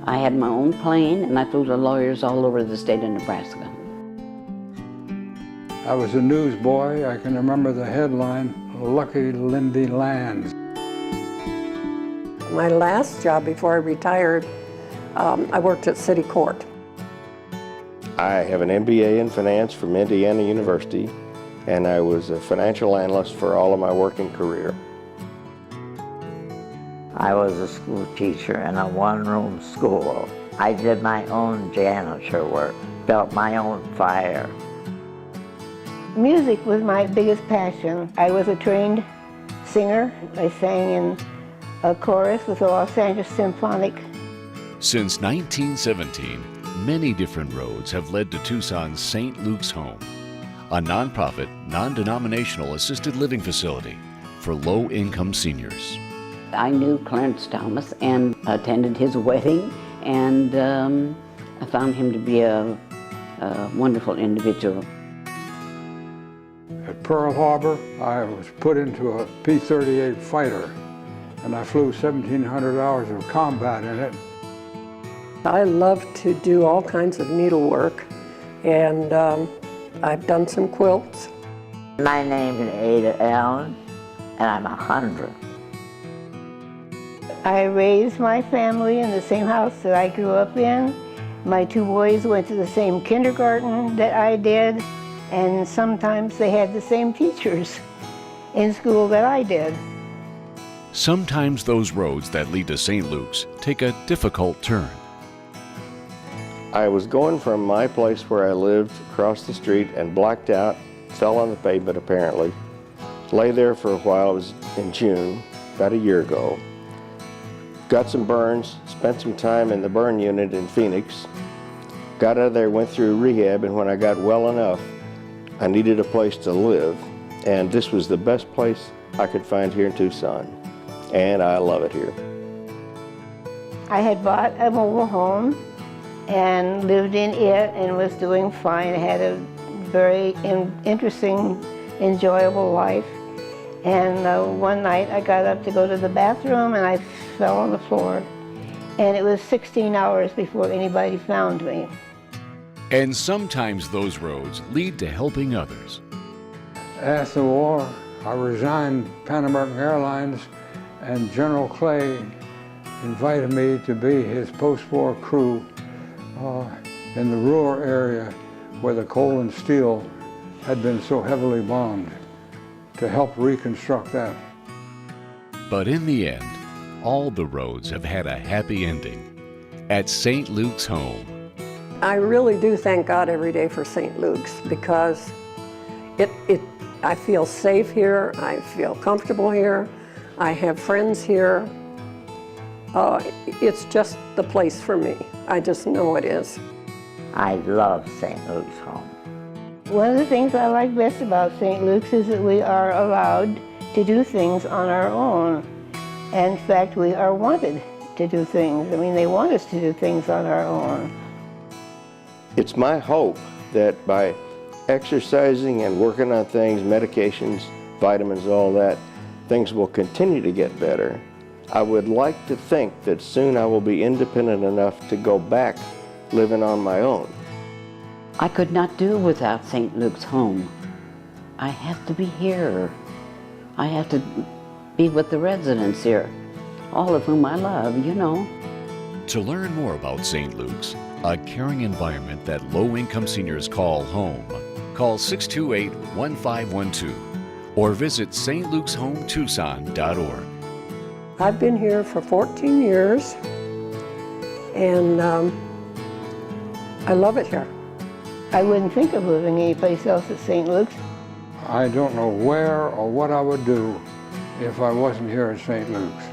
I had my own plane, and I flew to lawyers all over the state of Nebraska. I was a newsboy. I can remember the headline, "Lucky Lindy Lands." My last job before I retired, I worked at City Court. I have an MBA in finance from Indiana University, and I was a financial analyst for all of my working career. I was a school teacher in a one-room school. I did my own janitor work, built my own fire. Music was my biggest passion. I was a trained singer. I sang in a chorus with the Los Angeles Symphonic. Since 1917, many different roads have led to Tucson's St. Luke's Home, a nonprofit, non-denominational assisted living facility for low-income seniors. I knew Clarence Thomas and attended his wedding, and I found him to be a wonderful individual. At Pearl Harbor, I was put into a P-38 fighter, and I flew 1,700 hours of combat in it. I love to do all kinds of needlework, and I've done some quilts. My name is Ada Allen, and I'm 100. I raised my family in the same house that I grew up in. My two boys went to the same kindergarten that I did, and sometimes they had the same teachers in school that I did. Sometimes those roads that lead to St. Luke's take a difficult turn. I was going from my place where I lived across the street and blacked out, fell on the pavement apparently. Lay there for a while. It was in June, about a year ago. Got some burns, spent some time in the burn unit in Phoenix. Got out of there, went through rehab, and when I got well enough, I needed a place to live, and this was the best place I could find here in Tucson, and I love it here. I had bought a mobile home and lived in it and was doing fine. I had a very interesting, enjoyable life. And one night I got up to go to the bathroom and I fell on the floor. And it was 16 hours before anybody found me. And sometimes those roads lead to helping others. After the war, I resigned Pan American Airlines, and General Clay invited me to be his post-war crew in the rural area where the coal and steel had been so heavily bombed, to help reconstruct that. But in the end, all the roads have had a happy ending at St. Luke's Home. I really do thank God every day for St. Luke's, because I feel safe here, I feel comfortable here, I have friends here. It's just the place for me. I just know it is. I love St. Luke's Home. One of the things I like best about St. Luke's is that we are allowed to do things on our own. In fact, we are wanted to do things. I mean, they want us to do things on our own. It's my hope that by exercising and working on things, medications, vitamins, all that, things will continue to get better. I would like to think that soon I will be independent enough to go back living on my own. I could not do without St. Luke's Home. I have to be here. I have to be with the residents here, all of whom I love, you know. To learn more about St. Luke's, a caring environment that low-income seniors call home, call 628-1512 or visit stlukeshometucson.org. I've been here for 14 years, and I love it here. I wouldn't think of living anyplace else at St. Luke's. I don't know where or what I would do if I wasn't here at St. Luke's.